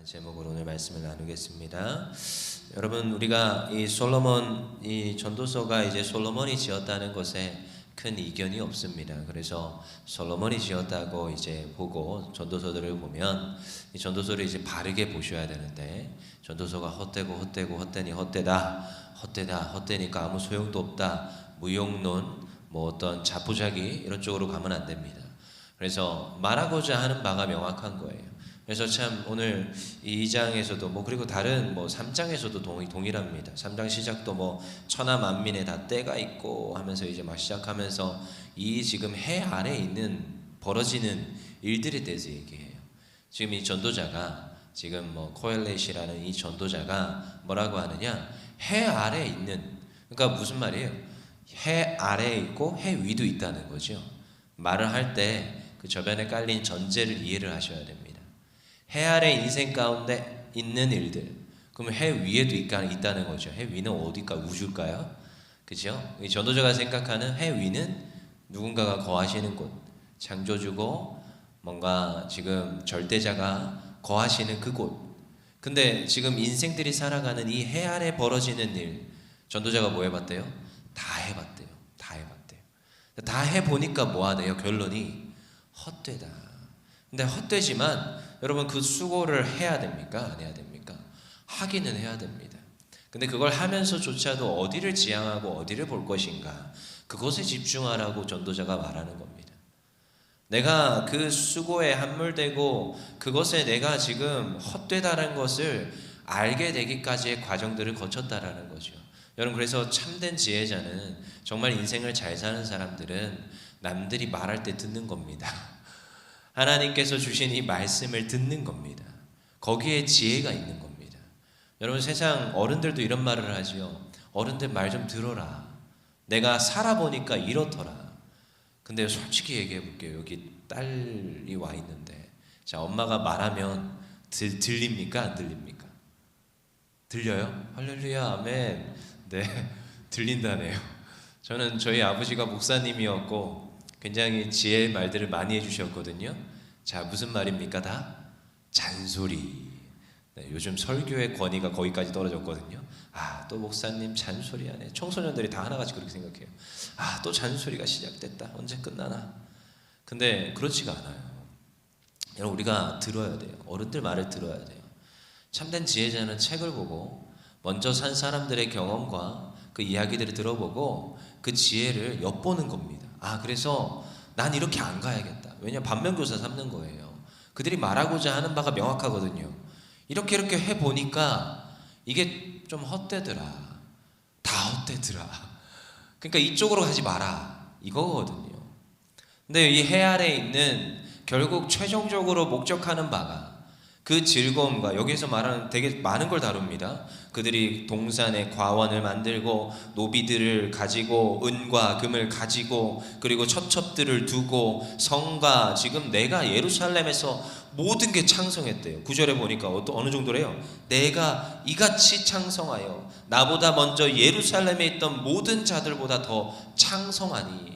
제목으로 오늘 말씀을 나누겠습니다. 여러분, 우리가 이 솔로몬 이 전도서가 이제 솔로몬이 지었다는 것에 큰 이견이 없습니다. 그래서 솔로몬이 지었다고 이제 보고 전도서들을 보면 이 전도서를 이제 바르게 보셔야 되는데, 전도서가 헛되니 헛되니까 아무 소용도 없다, 무용론, 뭐 어떤 자포자기 이런 쪽으로 가면 안 됩니다. 그래서 말하고자 하는 바가 명확한 거예요. 그래서 참 오늘 이 2장에서도 그리고 다른 3장에서도 동일합니다. 3장 시작도 천하 만민에 다 때가 있고 하면서 이제 막 시작하면서 이 지금 해 아래 있는 벌어지는 일들에 대해서 얘기해요. 지금 이 전도자가 지금 코엘렛이라는 이 전도자가 뭐라고 하느냐, 해 아래 있는, 그러니까 무슨 말이에요? 해 아래에 있고 해 위도 있다는 거죠. 말을 할 때 그 저변에 깔린 전제를 이해를 하셔야 됩니다. 해 아래 인생 가운데 있는 일들, 그럼 해 위에도 있다는 거죠. 해 위는 어디일까? 우주일까요? 그죠? 이 전도자가 생각하는 해 위는 누군가가 거하시는 곳, 창조주고 뭔가 지금 절대자가 거하시는 그곳. 근데 지금 인생들이 살아가는 이 해 아래 벌어지는 일, 전도자가 뭐 해봤대요? 다 해봤대요. 다 해보니까 뭐 하대요? 결론이 헛되다. 근데 헛되지만 여러분, 그 수고를 해야 됩니까? 안 해야 됩니까? 하기는 해야 됩니다. 근데 그걸 하면서조차도 어디를 지향하고 어디를 볼 것인가, 그것에 집중하라고 전도자가 말하는 겁니다. 내가 그 수고에 함몰되고 그것에 내가 지금 헛되다는 것을 알게 되기까지의 과정들을 거쳤다라는 거죠. 여러분, 그래서 참된 지혜자는, 정말 인생을 잘 사는 사람들은 남들이 말할 때 듣는 겁니다. 하나님께서 주신 이 말씀을 듣는 겁니다. 거기에 지혜가 있는 겁니다. 여러분, 세상 어른들도 이런 말을 하지요. 어른들 말 좀 들어라. 내가 살아보니까 이렇더라. 근데 솔직히 얘기해 볼게요. 여기 딸이 와 있는데, 자, 엄마가 말하면 들립니까? 안 들립니까? 들려요? 할렐루야, 아멘. 네, 들린다네요. 저는 저희 아버지가 목사님이었고 굉장히 지혜의 말들을 많이 해주셨거든요. 자, 무슨 말입니까? 다 잔소리. 네, 요즘 설교의 권위가 거기까지 떨어졌거든요. 또 목사님 잔소리하네. 청소년들이 다 하나같이 그렇게 생각해요. 또 잔소리가 시작됐다. 언제 끝나나? 근데 그렇지가 않아요. 여러분, 우리가 들어야 돼요. 어른들 말을 들어야 돼요. 참된 지혜자는 책을 보고 먼저 산 사람들의 경험과 그 이야기들을 들어보고 그 지혜를 엿보는 겁니다. 그래서 난 이렇게 안 가야겠다. 왜냐하면 반면교사 삼는 거예요. 그들이 말하고자 하는 바가 명확하거든요. 이렇게 해보니까 이게 좀 헛되더라. 다 헛되더라. 그러니까 이쪽으로 가지 마라, 이거거든요. 근데 이 해 아래에 있는, 결국 최종적으로 목적하는 바가 그 즐거움과, 여기서 말하는 되게 많은 걸 다룹니다. 그들이 동산에 과원을 만들고 노비들을 가지고 은과 금을 가지고, 그리고 첩첩들을 두고, 성과, 지금 내가 예루살렘에서 모든 게 창성했대요. 9절에 보니까 어느 정도래요? 내가 이같이 창성하여 나보다 먼저 예루살렘에 있던 모든 자들보다 더 창성하니.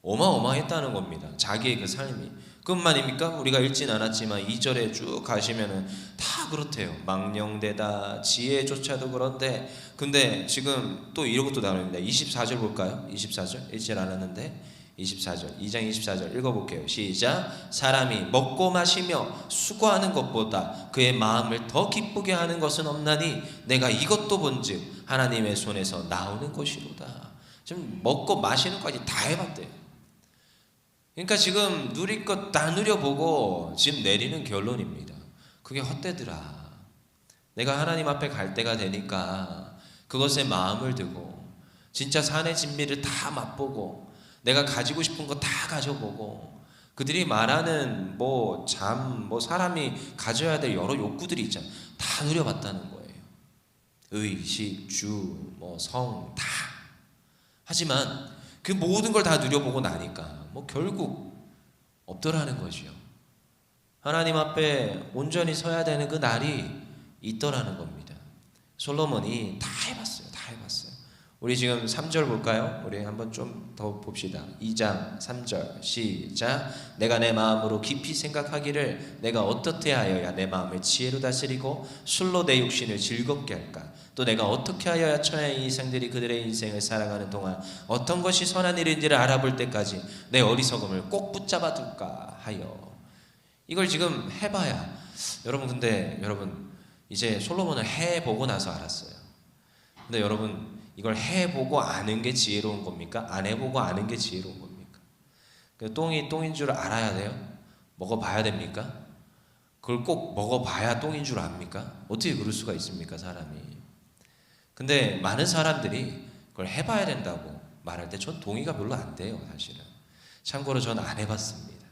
어마어마했다는 겁니다. 자기의 그 삶이. 그것만입니까? 우리가 읽진 않았지만 2절에 쭉 가시면은 다 그렇대요. 망령되다, 지혜조차도 그런데. 근데 지금 또 이런 것도 나옵니다. 24절 볼까요? 24절 읽질 않았는데 24절, 2장 24절 읽어볼게요. 시작. 사람이 먹고 마시며 수고하는 것보다 그의 마음을 더 기쁘게 하는 것은 없나니 내가 이것도 본즉 하나님의 손에서 나오는 것이로다. 지금 먹고 마시는 것까지 다 해봤대요. 그러니까 지금 누릴 것 다 누려보고 지금 내리는 결론입니다. 그게 헛되더라. 내가 하나님 앞에 갈 때가 되니까 그것에 마음을 두고 진짜 산의 진미를 다 맛보고 내가 가지고 싶은 거 다 가져보고, 그들이 말하는 사람이 가져야 될 여러 욕구들이 있잖아요. 다 누려봤다는 거예요. 의식, 주, 성 다. 하지만 그 모든 걸 다 누려보고 나니까 결국 없더라는 거죠. 하나님 앞에 온전히 서야 되는 그 날이 있더라는 겁니다. 솔로몬이 다 해봤어요. 우리 지금 3절 볼까요? 우리 한번 좀 더 봅시다. 2장 3절 시작. 내가 내 마음으로 깊이 생각하기를 내가 어떻게 하여야 내 마음을 지혜로 다스리고 술로 내 육신을 즐겁게 할까? 또 내가 어떻게 하여야 천하의 이생들이 그들의 인생을 살아가는 동안 어떤 것이 선한 일인지를 알아볼 때까지 내 어리석음을 꼭 붙잡아 둘까 하여. 이걸 지금 해봐야, 근데 여러분 이제 솔로몬은 해보고 나서 알았어요. 근데 여러분 이걸 해보고 아는 게 지혜로운 겁니까? 안 해보고 아는 게 지혜로운 겁니까? 똥이 똥인 줄 알아야 돼요? 먹어봐야 됩니까? 그걸 꼭 먹어봐야 똥인 줄 압니까? 어떻게 그럴 수가 있습니까, 사람이? 근데 많은 사람들이 그걸 해봐야 된다고 말할 때 전 동의가 별로 안 돼요, 사실은. 참고로 저는 안 해봤습니다.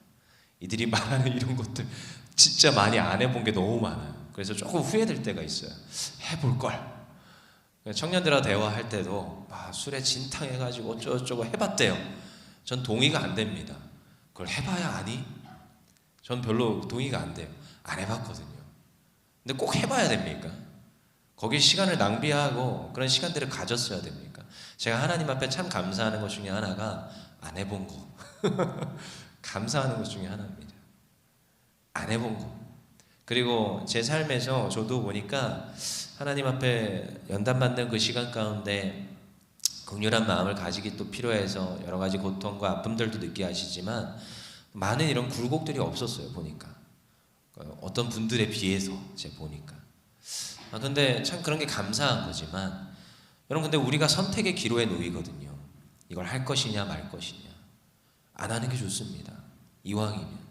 이들이 말하는 이런 것들 진짜 많이 안 해본 게 너무 많아요. 그래서 조금 후회될 때가 있어요. 해볼 걸. 청년들하고 대화할 때도 술에 진탕해가지고 어쩌고저쩌고 해봤대요. 전 동의가 안 됩니다. 그걸 해봐야 아니? 전 별로 동의가 안 돼요. 안 해봤거든요. 근데 꼭 해봐야 됩니까? 거기에 시간을 낭비하고 그런 시간들을 가졌어야 됩니까? 제가 하나님 앞에 참 감사하는 것 중에 하나가 안 해본 거. 감사하는 것 중에 하나입니다. 안 해본 거. 그리고 제 삶에서 저도 보니까 하나님 앞에 연단받는 그 시간 가운데 긍휼한 마음을 가지기 또 필요해서 여러 가지 고통과 아픔들도 느끼게 하시지만 많은 이런 굴곡들이 없었어요, 보니까. 어떤 분들에 비해서 제가 보니까. 근데 참 그런 게 감사한 거지만, 여러분 근데 우리가 선택의 기로에 놓이거든요. 이걸 할 것이냐 말 것이냐. 안 하는 게 좋습니다. 이왕이면.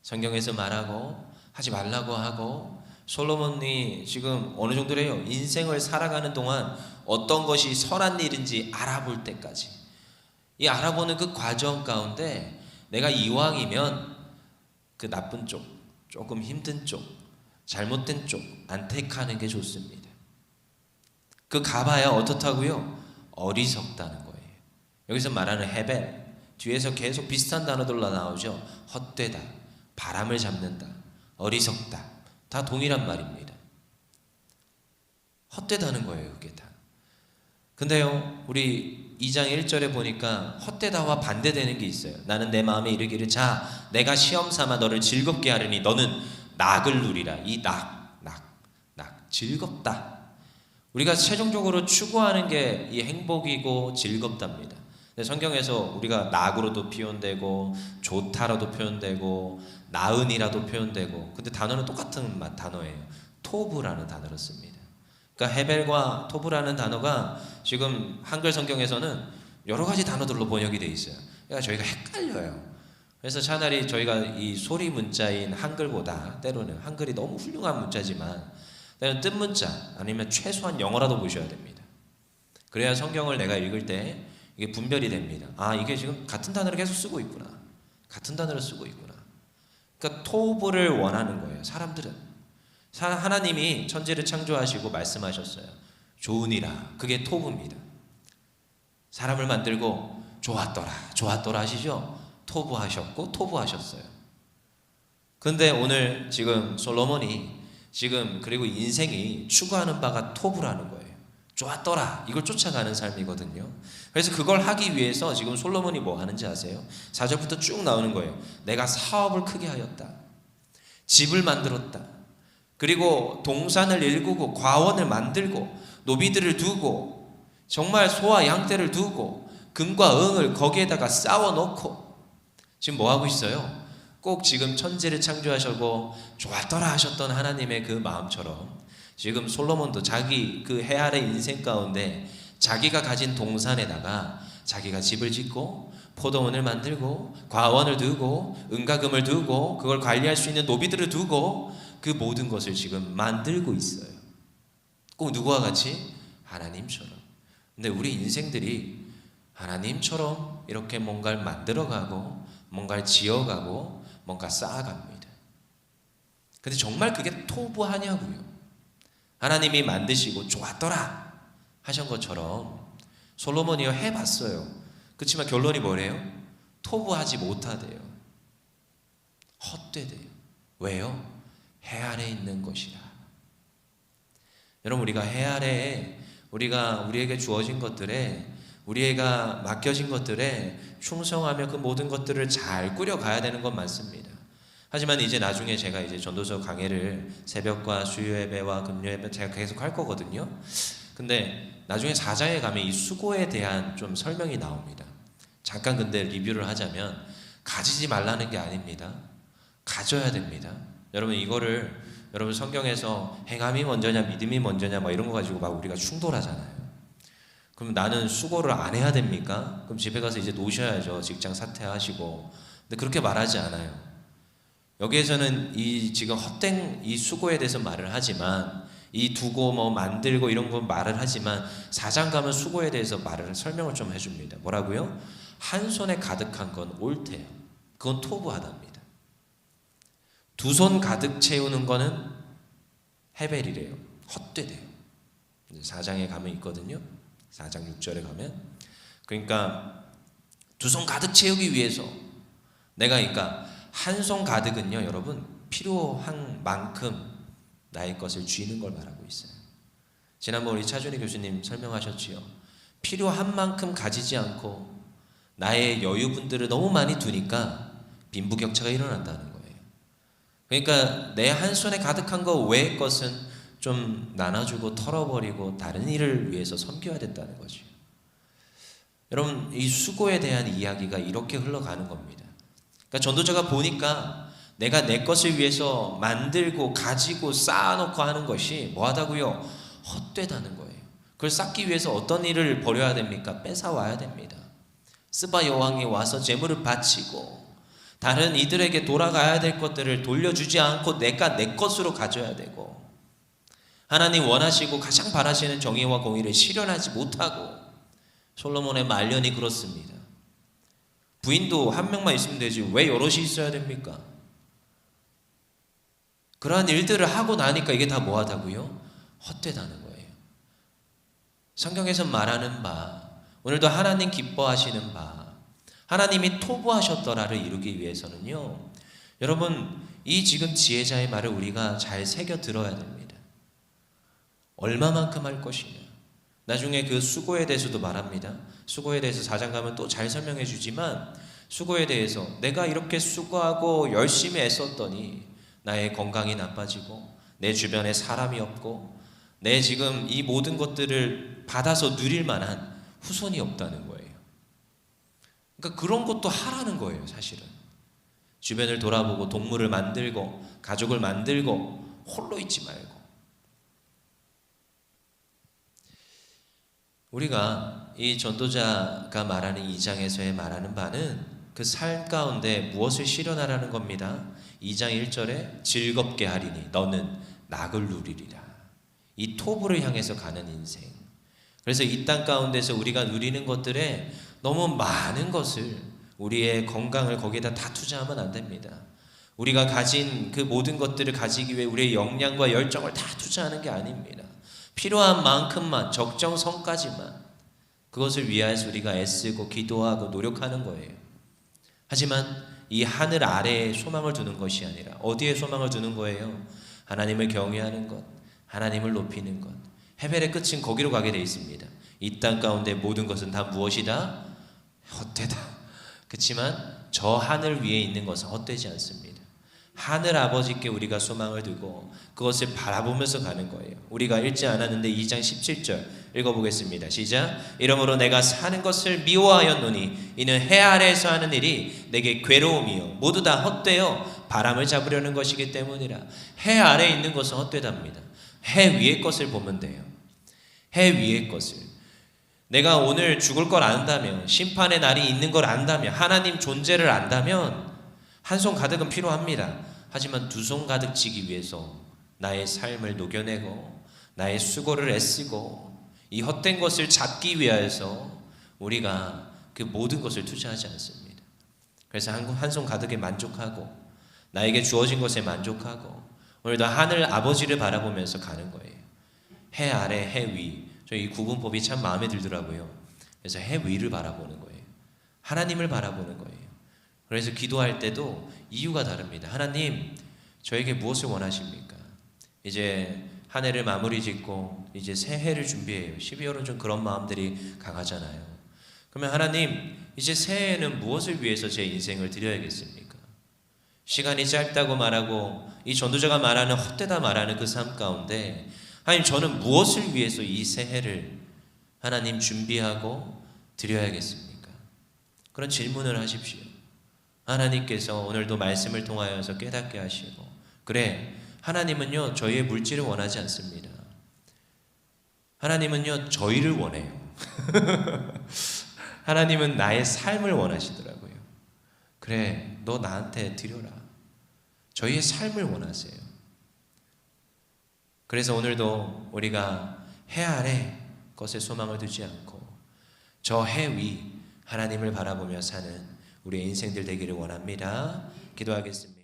성경에서 말하고 하지 말라고 하고, 솔로몬이 지금 어느 정도래요? 인생을 살아가는 동안 어떤 것이 선한 일인지 알아볼 때까지. 이 알아보는 그 과정 가운데 내가 이왕이면 그 나쁜 쪽, 조금 힘든 쪽, 잘못된 쪽 안 택하는 게 좋습니다. 그 가봐야 어떻다고요? 어리석다는 거예요. 여기서 말하는 헤벨, 뒤에서 계속 비슷한 단어들로 나오죠. 헛되다, 바람을 잡는다, 어리석다, 다 동일한 말입니다. 헛되다는 거예요, 그게 다. 근데요, 우리 2장 1절에 보니까 헛되다와 반대되는 게 있어요. 나는 내 마음에 이르기를, 자, 내가 시험 삼아 너를 즐겁게 하려니 너는 낙을 누리라. 이 낙, 즐겁다. 우리가 최종적으로 추구하는 게 이 행복이고 즐겁답니다. 근데 성경에서 우리가 낙으로도 표현되고 좋다라도 표현되고 나은이라도 표현되고, 근데 단어는 똑같은 단어예요. 토브라는 단어를 씁니다. 그러니까 헤벨과 토브라는 단어가 지금 한글 성경에서는 여러 가지 단어들로 번역이 되어 있어요. 그러니까 저희가 헷갈려요. 그래서 차라리 저희가 이 소리 문자인 한글보다, 때로는 한글이 너무 훌륭한 문자지만 때로는 뜻 문자 아니면 최소한 영어라도 보셔야 됩니다. 그래야 성경을 내가 읽을 때 이게 분별이 됩니다. 이게 지금 같은 단어를 계속 쓰고 있구나, 같은 단어를 쓰고 있구나. 그러니까 토브를 원하는 거예요. 사람들은 하나님이 천지를 창조하시고 말씀하셨어요. 좋으니라. 그게 토브입니다. 사람을 만들고 좋았더라 하시죠. 토브하셨고 토브하셨어요. 근데 오늘 지금 솔로몬이 그리고 인생이 추구하는 바가 토브라는 거예요. 좋았더라, 이걸 쫓아가는 삶이거든요. 그래서 그걸 하기 위해서 지금 솔로몬이 뭐 하는지 아세요? 4절부터 쭉 나오는 거예요. 내가 사업을 크게 하였다, 집을 만들었다, 그리고 동산을 일구고 과원을 만들고 노비들을 두고 정말 소와 양떼를 두고 금과 은을 거기에다가 쌓아놓고, 지금 뭐 하고 있어요? 꼭 지금 천지를 창조하시고 좋았더라 하셨던 하나님의 그 마음처럼 지금 솔로몬도 자기 그 헤아래 인생 가운데 자기가 가진 동산에다가 자기가 집을 짓고 포도원을 만들고 과원을 두고 은과 금을 두고 그걸 관리할 수 있는 노비들을 두고 그 모든 것을 지금 만들고 있어요. 꼭 누구와 같이? 하나님처럼. 근데 우리 인생들이 하나님처럼 이렇게 뭔가를 만들어가고 뭔가를 지어가고 뭔가 쌓아갑니다. 근데 정말 그게 토부하냐고요. 하나님이 만드시고 좋았더라 하신 것처럼 솔로몬이요 해봤어요. 그렇지만 결론이 뭐래요? 토부하지 못하대요. 헛되대요. 왜요? 해 아래에 있는 것이라. 여러분, 우리가 해 아래에 우리에게 주어진 것들에, 우리가 맡겨진 것들에 충성하며 그 모든 것들을 잘 꾸려가야 되는 건 맞습니다. 하지만 이제 나중에 제가 이제 전도서 강해를 새벽과 수요 예배와 금요 예배 제가 계속 할 거거든요. 근데 나중에 4장에 가면 이 수고에 대한 좀 설명이 나옵니다. 잠깐 근데 리뷰를 하자면, 가지지 말라는 게 아닙니다. 가져야 됩니다. 여러분, 이거를 여러분 성경에서 행함이 먼저냐 믿음이 먼저냐 막 이런 거 가지고 막 우리가 충돌하잖아요. 그럼 나는 수고를 안 해야 됩니까? 그럼 집에 가서 이제 노셔야죠. 직장 사퇴하시고. 근데 그렇게 말하지 않아요. 여기에서는 이 지금 헛된 이 수고에 대해서 말을 하지만, 이 두고 뭐 만들고 이런 거 말을 하지만, 4장 가면 수고에 대해서 설명을 좀 해줍니다. 뭐라고요? 한 손에 가득한 건 옳대요. 그건 토부하답니다. 두 손 가득 채우는 거는 헤벨이래요. 헛되대요. 4장에 가면 있거든요. 4장 6절에 가면. 그러니까 두 손 가득 채우기 위해서 그러니까 한 손 가득은요, 여러분, 필요한 만큼 나의 것을 쥐는 걸 말하고 있어요. 지난번 우리 차준희 교수님 설명하셨지요. 필요한 만큼 가지지 않고 나의 여유분들을 너무 많이 두니까 빈부격차가 일어난다는 거예요. 그러니까 내 한 손에 가득한 거 외의 것은 좀 나눠주고 털어버리고 다른 일을 위해서 섬겨야 된다는 거죠. 여러분, 이 수고에 대한 이야기가 이렇게 흘러가는 겁니다. 그러니까 전도자가 보니까 내가 내 것을 위해서 만들고 가지고 쌓아놓고 하는 것이 뭐하다고요? 헛되다는 거예요. 그걸 쌓기 위해서 어떤 일을 벌여야 됩니까? 뺏어와야 됩니다. 스바 여왕이 와서 제물을 바치고 다른 이들에게 돌아가야 될 것들을 돌려주지 않고 내가 내 것으로 가져야 되고, 하나님 원하시고 가장 바라시는 정의와 공의를 실현하지 못하고, 솔로몬의 말년이 그렇습니다. 부인도 한 명만 있으면 되지 왜 여럿이 있어야 됩니까? 그러한 일들을 하고 나니까 이게 다 뭐하다고요? 헛되다는 거예요. 성경에서 말하는 바, 오늘도 하나님 기뻐하시는 바, 하나님이 토부하셨더라를 이루기 위해서는요, 여러분, 이 지금 지혜자의 말을 우리가 잘 새겨 들어야 됩니다. 얼마만큼 할 것이냐. 나중에 그 수고에 대해서도 말합니다. 수고에 대해서 4장 가면 또 잘 설명해 주지만, 수고에 대해서 내가 이렇게 수고하고 열심히 애썼더니 나의 건강이 나빠지고 내 주변에 사람이 없고 내 지금 이 모든 것들을 받아서 누릴 만한 후손이 없다는 거예요. 그러니까 그런 것도 하라는 거예요, 사실은. 주변을 돌아보고 동물을 만들고 가족을 만들고 홀로 있지 말고. 우리가 이 전도자가 말하는 2장에서의 말하는 바는 그 삶 가운데 무엇을 실현하라는 겁니다. 2장 1절에 즐겁게 하리니 너는 낙을 누리리라. 이 토부를 향해서 가는 인생. 그래서 이 땅 가운데서 우리가 누리는 것들에 너무 많은 것을, 우리의 건강을 거기에다 다 투자하면 안 됩니다. 우리가 가진 그 모든 것들을 가지기 위해 우리의 역량과 열정을 다 투자하는 게 아닙니다. 필요한 만큼만, 적정선까지만, 그것을 위하여서 우리가 애쓰고 기도하고 노력하는 거예요. 하지만 이 하늘 아래에 소망을 두는 것이 아니라 어디에 소망을 두는 거예요? 하나님을 경외하는 것, 하나님을 높이는 것. 헤벨의 끝은 거기로 가게 되어 있습니다. 이 땅 가운데 모든 것은 다 무엇이다? 헛되다. 그렇지만 저 하늘 위에 있는 것은 헛되지 않습니다. 하늘 아버지께 우리가 소망을 두고 그것을 바라보면서 가는 거예요. 우리가 읽지 않았는데 2장 17절 읽어보겠습니다. 시작. 이러므로 내가 사는 것을 미워하였노니 이는 해 아래에서 하는 일이 내게 괴로움이요 모두 다 헛되어 바람을 잡으려는 것이기 때문이라. 해 아래에 있는 것은 헛되답니다. 해 위의 것을 보면 돼요. 해 위의 것을. 내가 오늘 죽을 걸 안다면, 심판의 날이 있는 걸 안다면, 하나님 존재를 안다면 한 손 가득은 필요합니다. 하지만 두 손 가득 쥐기 위해서 나의 삶을 녹여내고 나의 수고를 애쓰고 이 헛된 것을 잡기 위하여서 우리가 그 모든 것을 투자하지 않습니다. 그래서 한 손 가득에 만족하고 나에게 주어진 것에 만족하고 오늘도 하늘 아버지를 바라보면서 가는 거예요. 해 아래 해 위. 저 이 구분법이 참 마음에 들더라고요. 그래서 해 위를 바라보는 거예요. 하나님을 바라보는 거예요. 그래서 기도할 때도 이유가 다릅니다. 하나님, 저에게 무엇을 원하십니까? 이제 한 해를 마무리 짓고 이제 새해를 준비해요. 12월은 좀 그런 마음들이 강하잖아요. 그러면 하나님, 이제 새해에는 무엇을 위해서 제 인생을 드려야겠습니까? 시간이 짧다고 말하고 이 전도자가 말하는 헛되다 말하는 그 삶 가운데 하나님, 저는 무엇을 위해서 이 새해를 하나님 준비하고 드려야겠습니까? 그런 질문을 하십시오. 하나님께서 오늘도 말씀을 통하여서 깨닫게 하시고, 그래, 하나님은요 저희의 물질을 원하지 않습니다. 하나님은요 저희를 원해요. 하나님은 나의 삶을 원하시더라고요. 그래, 너 나한테 드려라. 저희의 삶을 원하세요. 그래서 오늘도 우리가 해 아래 것에 소망을 두지 않고 저 해 위 하나님을 바라보며 사는 우리의 인생들 되기를 원합니다. 기도하겠습니다.